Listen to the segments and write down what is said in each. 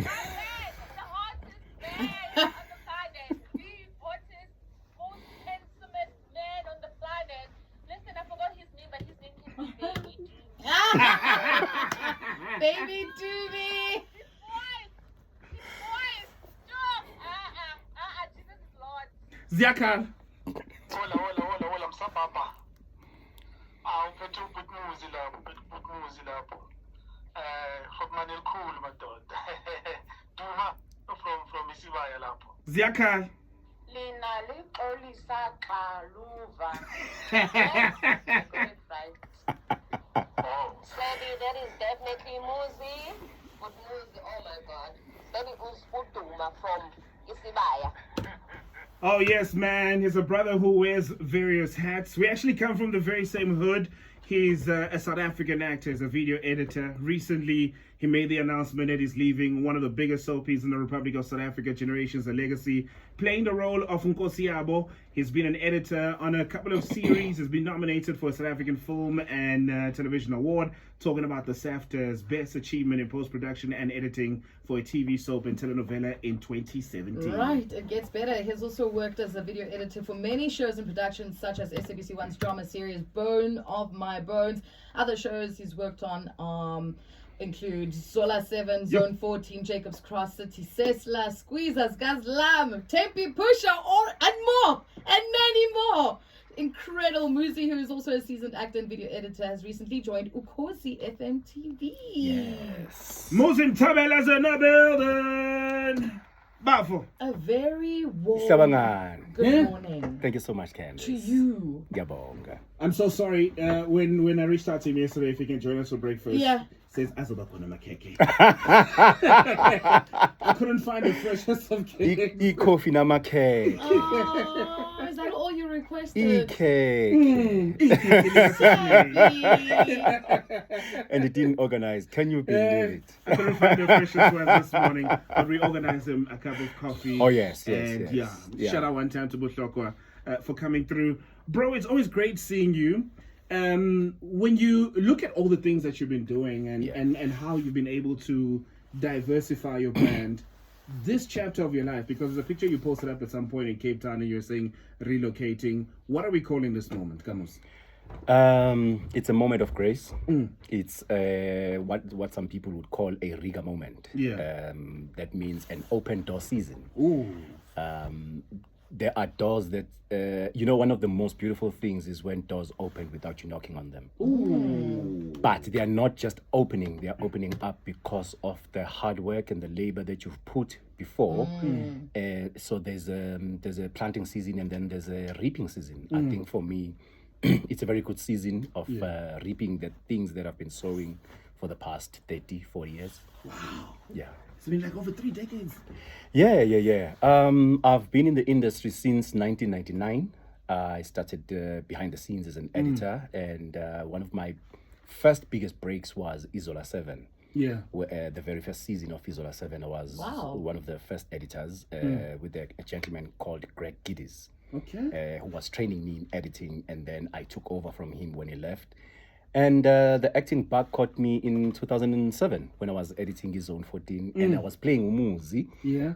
the hottest man on the planet. The hottest, most handsomest man on the planet. Listen, I forgot his name, but his name can be Baby Doobie. Baby Doobie. His voice. Stop. Jesus is Lord. Ziakal. Hola, msapapa. Uphethe ubutmuzi lapho. Hotman elikhulu madoda. Duma from Isibaya lapho. Ziakal. Lina lixolisa xa luva. Oh. Sadly, that is definitely Muzi. But Muzi, oh my God. That is Uduma from Isibaya. Oh, yes, man. He's a brother who wears various hats. We actually come from the very same hood. He's a South African actor, he's a video editor. Recently, he made the announcement that he's leaving one of the biggest soapies in the Republic of South Africa, Generations: A Legacy, playing the role of Nkosiabo. He's been an editor on a couple of series. He's been nominated for a South African Film and Television Award, talking about the SAFTA's best achievement in post-production and editing for a TV soap and telenovela in 2017. Right, it gets better. He has also worked as a video editor for many shows and productions, such as SABC One's drama series Bone of My Bones. Other shows he's worked on include Zola 7, Zone 14, Jacob's Cross, City Sesla, Squeezers, Gazlam, Tempe Pusher, and more, and many more. Incredible. Muzi, who is also a seasoned actor and video editor, has recently joined Ukhozi FM TV. Yes. Muzi Mthabela's in the building. Bafo. A very warm Hlabangani. good morning Thank you so much, Candice. to you. Ngiyabonga. I'm so sorry. When I reached out to him yesterday, if he can join us for breakfast, Yeah. says Azoba Kona Makeke. I couldn't find the freshest of cake. Coffee na makeke. Oh, is that all you requested? Cake. Sorry. And it didn't organize. Can you believe it? I couldn't find the freshest one this morning, but we organized him a cup of coffee. Oh, yes. And Yeah. shout out one time to Butlokwa for coming through. Bro, it's always great seeing you. When you look at all the things that you've been doing and how you've been able to diversify your brand, this chapter of your life, because there's a picture you posted up at some point in Cape Town and you're saying relocating. What are we calling this moment, Camus? It's a moment of grace. It's what some people would call a Riga moment. Yeah. That means an open door season. Ooh. There are doors that, one of the most beautiful things is when doors open without you knocking on them. Ooh. But they are not just opening, they are opening up because of the hard work and the labor that you've put before. So there's a planting season and then there's a reaping season. I think for me, it's a very good season of reaping the things that I've been sowing for the past 30, 40 years. Wow. Yeah. It's been like over 3 decades. Yeah. I've been in the industry since 1999. I started behind the scenes as an editor, and one of my first biggest breaks was Izola 7. Yeah. Where, the very first season of Izola 7, I was one of the first editors with a gentleman called Greg Giddies, Okay. who was training me in editing, and then I took over from him when he left. And the acting bug caught me in 2007 when I was editing his Zone 14 and I was playing Muzi. Yeah.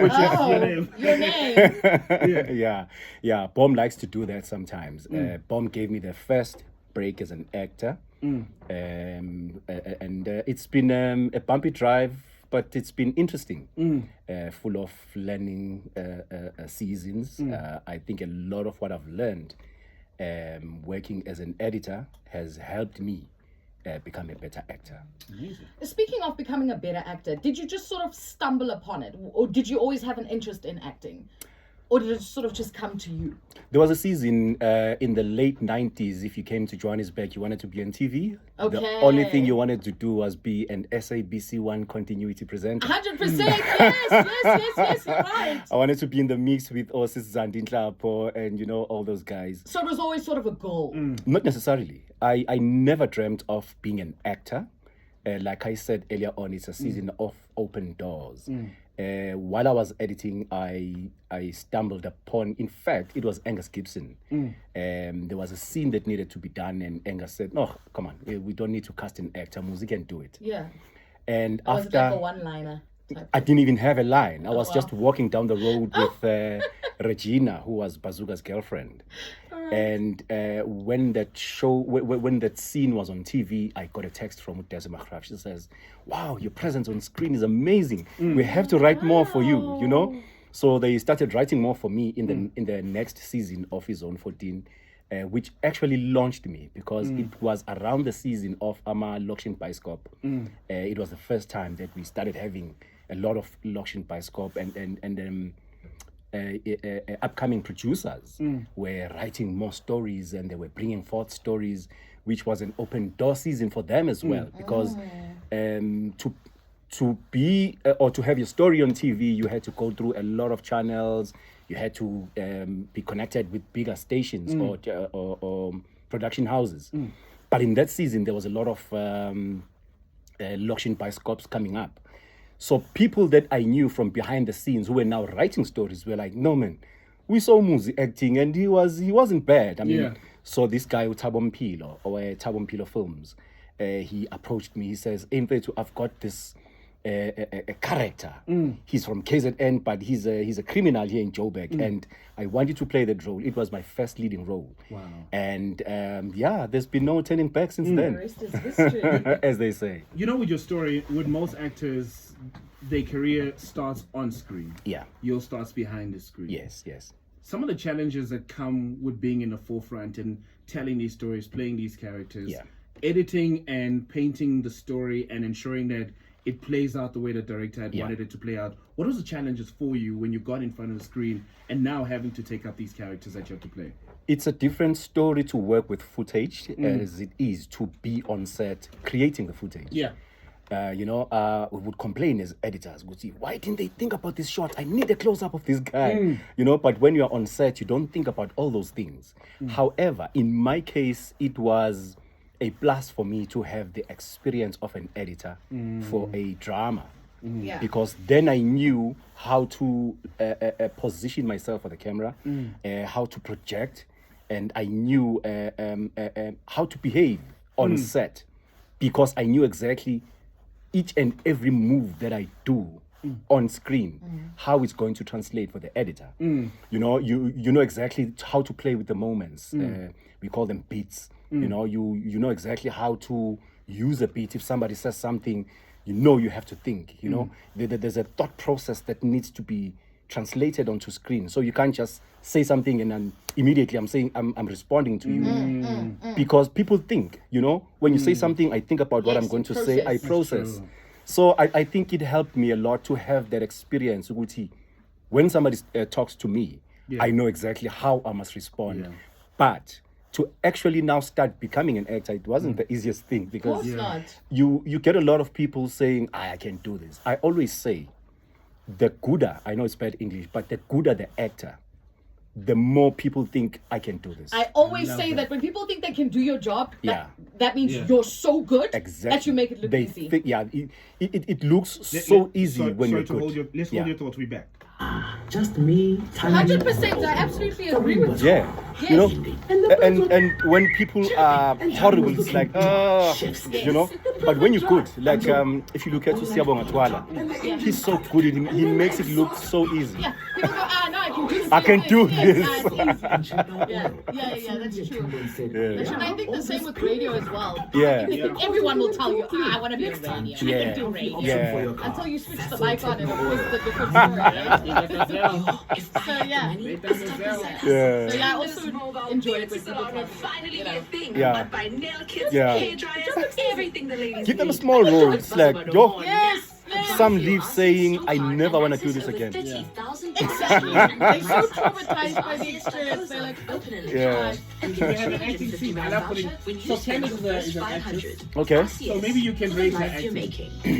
Which is your name. Your name. Yeah. Bom likes to do that sometimes. Bom gave me the first break as an actor. And it's been a bumpy drive, but it's been interesting. Full of learning seasons. I think a lot of what I've learned working as an editor has helped me become a better actor. Amazing. Speaking of becoming a better actor, did you just sort of stumble upon it? Or did you always have an interest in acting? Or did it sort of just come to you? There was a season in the late 90s, if you came to Johannesburg, you wanted to be on TV. Okay. The only thing you wanted to do was be an SABC One continuity presenter. 100%, yes, you're right. I wanted to be in the mix with Osis Zandinhlapo and, all those guys. So it was always sort of a goal. Not necessarily. I never dreamt of being an actor. Like I said earlier on, it's a season of open doors. While I was editing, I stumbled upon, in fact, it was Angus Gibson. There was a scene that needed to be done, and Angus said, "No, come on, we don't need to cast an actor. Muzi can do it." Yeah. And Was it like a after, one-liner? I didn't even have a line. I was wow. just walking down the road with Regina, who was Bazooka's girlfriend. And when that when that scene was on TV, I got a text from Desi Magraf. She says, "Wow, your presence on screen is amazing. We have to write more for you, you know." So they started writing more for me in the next season of His Own 14, which actually launched me because it was around the season of Ama Lokshin Bioscope. It was the first time that we started having a lot of Lokshin Bioscope and upcoming producers were writing more stories, and they were bringing forth stories, which was an open door season for them as well. Because to be or to have your story on TV, you had to go through a lot of channels. You had to be connected with bigger stations or production houses. But in that season, there was a lot of Lokshin Bioscopes coming up. So people that I knew from behind the scenes who were now writing stories were like, "No man, we saw Muzi acting and he wasn't bad." I mean, so this guy with Thabo Mpilo or Thabo Mpilo Films, he approached me. He says, "Mfethu, I've got this a character. He's from KZN, but he's a criminal here in Joburg, and I want you to play that role." It was my first leading role. Wow. And there's been no turning back since The then, rest is history. as they say. You know, with your story, with most actors, their career starts on screen. Yeah. Yours starts behind the screen. Yes. Some of the challenges that come with being in the forefront and telling these stories, playing these characters, editing and painting the story and ensuring that it plays out the way the director had wanted it to play out. What was the challenges for you when you got in front of the screen and now having to take up these characters that you have to play? It's a different story to work with footage as it is to be on set creating the footage. Yeah. We would complain as editors. We'd say, "Why didn't they think about this shot? I need a close-up of this guy." But when you're on set, you don't think about all those things. However, in my case, it was a plus for me to have the experience of an editor for a drama. Yeah. Because then I knew how to position myself for the camera, how to project, and I knew how to behave on set, because I knew exactly each and every move that I do on screen, how it's going to translate for the editor. You know exactly how to play with the moments. We call them beats. You know exactly how to use a beat. If somebody says something, you have to think. There's a thought process that needs to be translated onto screen. So you can't just say something and then immediately I'm responding to you. Because people think, when you say something, I think about what I'm going to say. I process. So I think it helped me a lot to have that experience. When somebody talks to me, I know exactly how I must respond. But to actually now start becoming an actor, it wasn't the easiest thing, because you get a lot of people saying, "I can do this." I always say, the gooder, I know it's bad English, but the gooder the actor, the more people think I can do this. I always say that when people think they can do your job, that means you're so good that you make it look easy. It looks so easy when you're good. Let's hold your thoughts. We're back. Just me. 100%. I absolutely agree with you. Yeah. Yes. And when people are horrible, it's like, But when you're good, like if you look at Siabonga Twala, he's so good. He makes it look so easy. Yeah. People go, no, I can do this. I can do this. That's true. And I think the same with radio as well. Yeah. Everyone will tell you, I want to be a radio. I can do radio. Yeah. Until you switch the mic on and it was the different story, right? So I also enjoy it when people come. Finally a thing. Yeah. I buy nail kits, Yeah. hair dryers, everything the ladies Give them a need. small role. It's like, Yes. some leave saying, "I never want to do this again." Exactly. They're so traumatized by the experience. They're like, Yeah. We have an acting scene. I love putting. So Candace is an actress. Okay. So maybe you can rate her acting.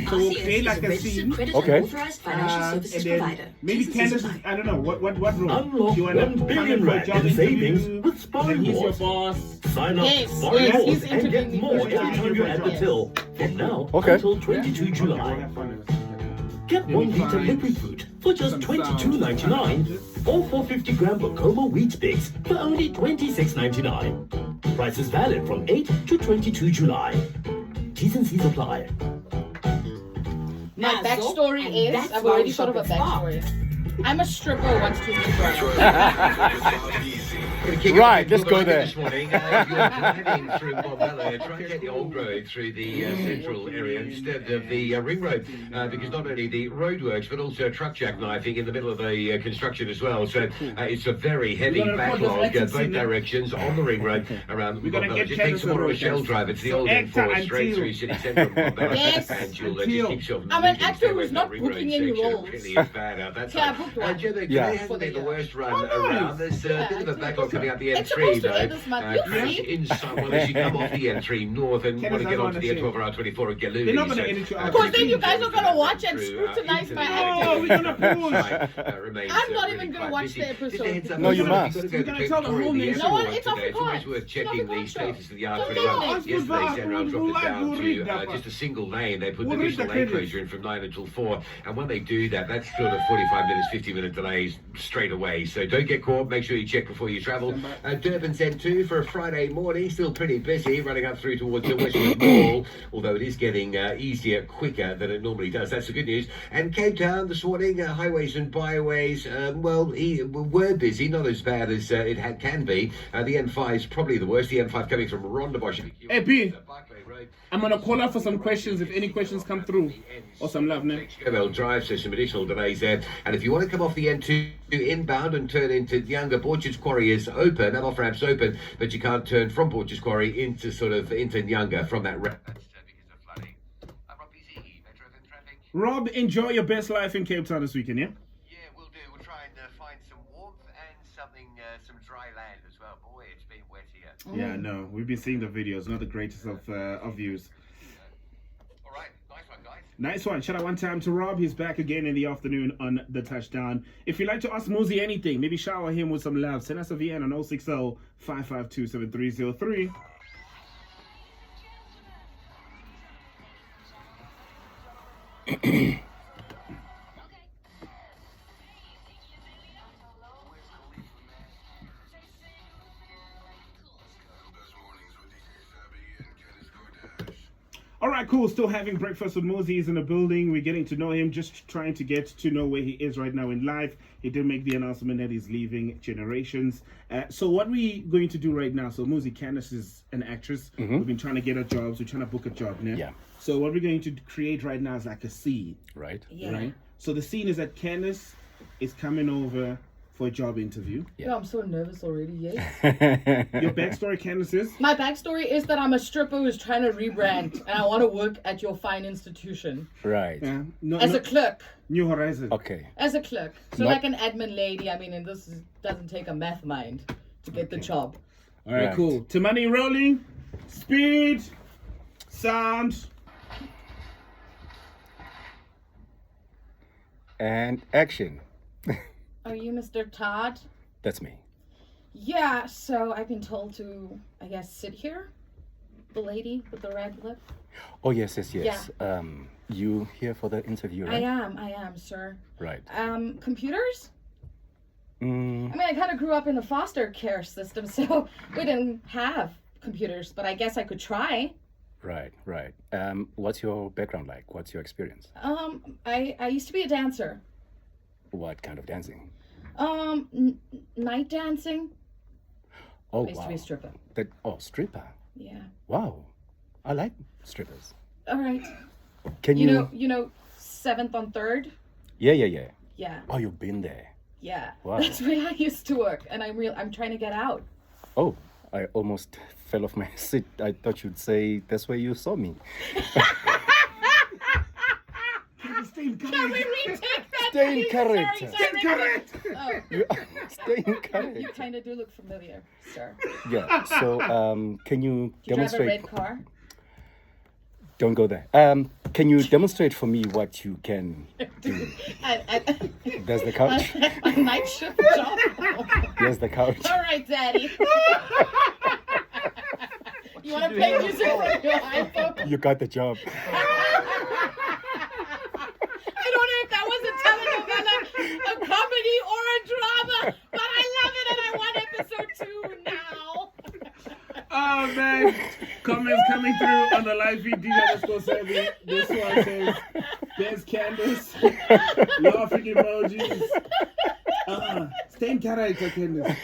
So we'll play like a scene. Okay. And then maybe Candace, I don't know, what role? Unlock You want to 1 billion rand job in savings interview, with Spar and he's your Rewards. boss. Sign up Yes, Spar yes, Rewards he's and get interviewing more me. every time you're at the Yes. till. From now Okay. until 22 July. Have fun. Get 1 liter liquid fruit for just $22.99 or 450 gram Bokoma wheat sticks for only $26.99. Prices valid from 8 to 22 July. T's and C's apply. My Dazzle, backstory and is, that's I've why already we thought of a shop at Spa. backstory. I'm a stripper who wants to rebrand. Right, let's go there. This morning, if you're driving through Mthabela, try and take the old road through the central area instead of the ring road, because not only the roadworks but also truck jackknifing in the middle of the construction as well. So it's a very heavy backlog, both directions on the ring road around Mthabela. Just take some more of a shell drive. It's the old M4 straight through city centre of Mthabela. Yes. And you'll just keep yourself I'm an moving, actor stay away who's from not that ring booking road any section. roles. It really is bad out that Yeah, I side. booked one. Joe, the Yeah. day hasn't been the worst run around. There's a bit of a backlog coming out the It's M3 supposed to though. end this month. You'll Crash see. inside. Well, as you come off the M3 north and want to get onto the M12R24 at Galooly. They're not gonna edit you out. Of course, then you guys are gonna watch and scrutinize my acting. Oh, we're gonna push. I'm not even gonna watch the episode. No, you must. You're gonna tell the whole nation. No, it's Afrikaans. It's always worth checking It's the Afrikaans. status of the Don't R21. do it. Yesterday, Senra dropped it down We'll read to that just a single lane. They put the We'll read additional the lane credits. closure in from 9 until 4. And when they do that, that's sort of 45 minutes, 50-minute delays straight away. So don't get caught. Make sure you check before you travel. Durban's N2 for a Friday morning. Still pretty busy, running up through towards the Westwood Mall, although it is getting easier, quicker than it normally does. That's the good news. And Cape Town this morning, highways and byways, were busy, not as bad as it can be. The M5 is probably the worst. The M5 coming from Rondebosch. Hey, B. I'm gonna call out for some questions if any questions come through. Or some love, man. Well, drive, so some additional delays there. And if you want to come off the N2 inbound and turn into Younger, Borchard's Quarry is open, and off ramps open, but you can't turn from Borchard's Quarry into Younger from that ramp. That's because of flooding. Rob BC, Metro FM traffic. Rob, enjoy your best life in Cape Town this weekend, yeah? Yeah, we'll do. We'll try and find some warmth and some dry land as well. Boy, it's been wet here. Yeah, no, we've been seeing the videos, not the greatest of views. All right, nice one, guys. Nice one. Shout out one time to Rob. He's back again in the afternoon on the touchdown. If you'd like to ask Muzi anything, maybe shower him with some love, send us a VN on 060 552 7303. All right, cool. Still having breakfast with Muzi. He's in the building. We're getting to know him, just trying to get to know where he is right now in life. He did make the announcement that he's leaving Generations. So what we're going to do right now, so Muzi, Candace is an actress. We've been trying to get her jobs. We're trying to book a job now. Yeah. So what we're going to create right now is like a scene, Right. Yeah. right? So the scene is that Candace is coming over for a job interview. Yeah, I'm so nervous already, yes. Your backstory, Candace, is? My backstory is that I'm a stripper who's trying to rebrand and I want to work at your fine institution. Right. Yeah. No, As no, a clerk. New Horizon. Okay. As a clerk. So Not- like an admin lady, I mean, and doesn't take a math mind to get the job. All right, Right. cool. To money rolling, speed, sound. And action. Are you Mr. Todd? That's me. Yeah, so I've been told to, I guess, sit here. The lady with the red lip. Oh, yes. You here for the interview, right? I am, sir. Right. Computers? Mm, I mean, I kind of grew up in the foster care system, so we didn't have computers, but I guess I could try. right. What's your background like? What's your experience? I used to be a dancer. What kind of dancing? Night dancing. Oh, I used to be a stripper. Stripper. Yeah. Wow. I like strippers. All right. Can You know, 7th on 3rd? Yeah. Yeah. Oh, you've been there. Yeah. Wow. That's where I used to work, and I'm trying to get out. Oh, I almost fell off my seat. I thought you'd say that's where you saw me. Can we retake that? Stay in please? character. Sorry, Correct. Oh, Stay in you character. kind of do look familiar, sir. Yeah. So, can you Do you drive a demonstrate? red car? Don't go there. Can you demonstrate for me what you can do? There's the couch. A night shift job. There's the couch. All right, Daddy. You want to play music from your iPhone? You got the job. I don't know if that was a telenovela, a comedy, or a drama, but I love it and I want episode 2 now. Oh man, comments coming through on the live feed. DJ_Savvy. This one says, There's Candace. Laughing emojis. Stay in character, Candace.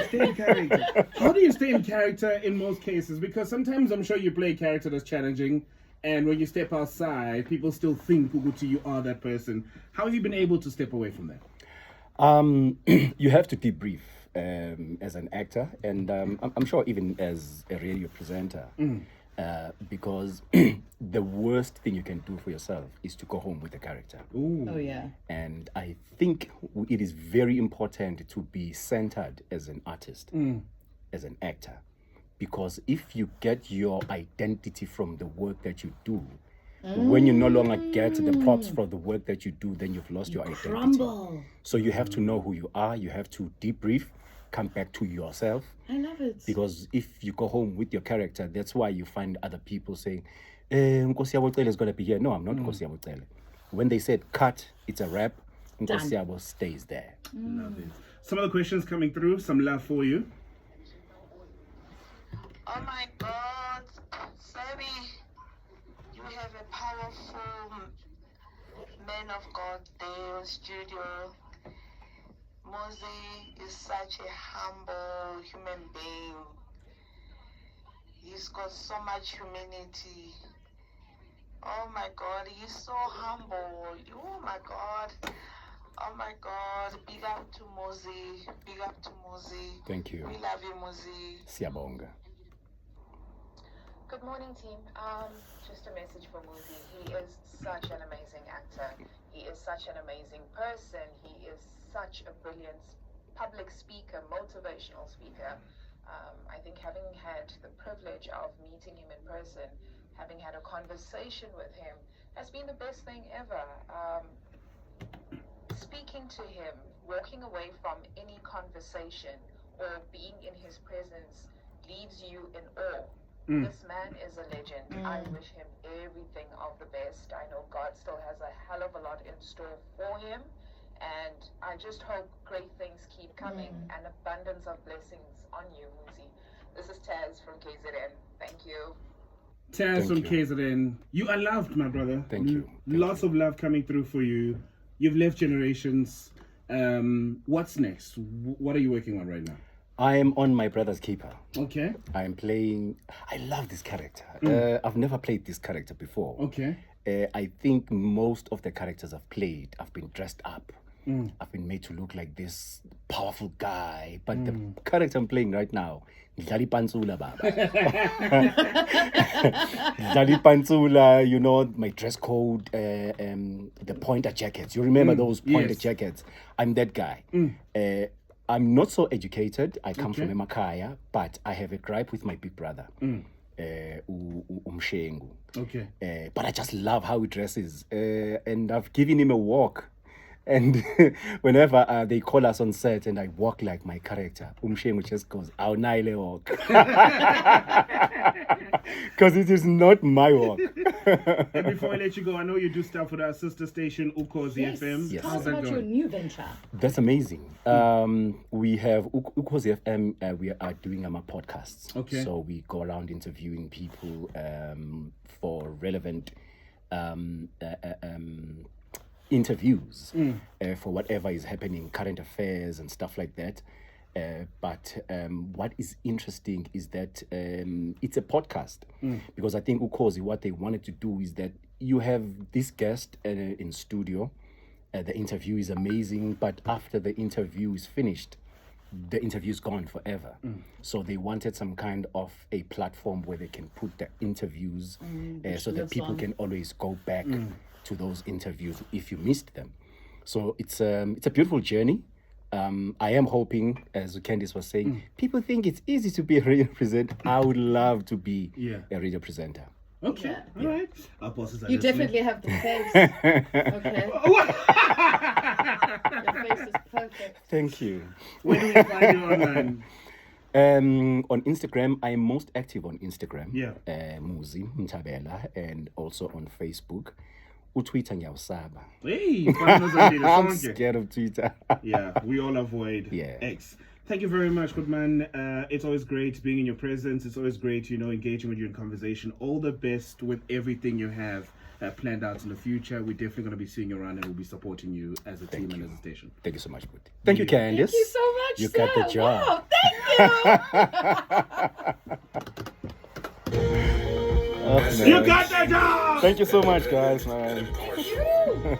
Stay in character. How do you stay in character in most cases? Because sometimes I'm sure you play a character that's challenging, and when you step outside, people still think Uguti, you are that person. How have you been able to step away from that? You have to debrief as an actor, and I'm sure even as a radio presenter, because the worst thing you can do for yourself is to go home with a character. Ooh. Oh yeah. And I think it is very important to be centered as an artist, as an actor, because if you get your identity from the work that you do, when you no longer get the props for the work that you do, then you've lost your identity. Crumble. So you have to know who you are, you have to debrief, come back to yourself. I love it. Because if you go home with your character, that's why you find other people saying, Nkosi Yabo Cele is going to be here. No, I'm not Nkosi Yabo Cele. When they said cut, it's a wrap, Nkosi Yabo stays there. Love it. Some of the questions coming through, some love for you. Oh my God, Sabi, you have a powerful man of God there in studio. Muzi is such a humble human being. He's got so much humanity. Oh my God, he's so humble. Oh my God. Oh my God. Big up to Muzi. Big up to Muzi. Thank you. We love you, Muzi. Siyabonga. Good morning, team. Just a message for Muzi. He is such an amazing actor. He is such an amazing person. He is such a brilliant public speaker, motivational speaker. I think having had the privilege of meeting him in person, having had a conversation with him, has been the best thing ever. Speaking to him, walking away from any conversation or being in his presence leaves you in awe. This man is a legend. I wish him everything of the best. I know God still has a hell of a lot in store for him, and I just hope great things keep coming and abundance of blessings on you, Muzi. This is Taz from KZN. Thank you. Taz from KZN. You are loved, my brother. Thank you. Lots of love coming through for you. You've left generations. What's next? What are you working on right now? I am on My Brother's Keeper. Okay. I am playing. I love this character. I've never played this character before. Okay. I think most of the characters I've played, I've been dressed up. I've been made to look like this powerful guy. But the character I'm playing right now, Dlali Pantsula Baba. Dlali Pantsula, you know, my dress code, the pointer jackets. You remember those pointer jackets? I'm that guy. I'm not so educated. I come from Emakaya, but I have a gripe with my big brother, Umshengu. Okay. But I just love how he dresses. And I've given him a walk. And whenever they call us on set and I walk like my character, Umshengu just goes, "Our Naile walk." Because it is not my walk. And before I let you go, I know you do stuff with our sister station, Ukhozi FM. Yes. Tell How's us that about your going? new venture. That's amazing. We have Ukhozi FM. We are doing our podcasts. Okay. So we go around interviewing people for relevant interviews for whatever is happening, current affairs and stuff like that. But what is interesting is that it's a podcast, because I think Ukhozi, what they wanted to do is that you have this guest in studio, the interview is amazing, but after the interview is finished, the interview is gone forever. So they wanted some kind of a platform where they can put the interviews so that people can always go back to those interviews if you missed them. So it's a beautiful journey. I am hoping, as Candice was saying, people think it's easy to be a radio presenter. I would love to be a radio presenter. Okay. All right. Our bosses are You listening. definitely have the face. Okay. Your face is perfect. Thank you. Where do we find you online? On Instagram, I am most active on Instagram. Yeah. Muzi Mthabela, and also on Facebook. Twitter ngiyawusaba. Hey, follow us on I'm Twitter. scared of Twitter. Yeah, we all avoid Yeah. X. Thank you very much, Goodman. It's always great being in your presence. It's always great, engaging with you in conversation. All the best with everything you have planned out in the future. We're definitely going to be seeing you around and we'll be supporting you as a team and as a station. Thank you so much, Buti. Thank you, Candice. Thank you so much, You sir. got the job. Wow, thank you. Oh, You man. got that job! Thank you so much, guys, man. Thank you.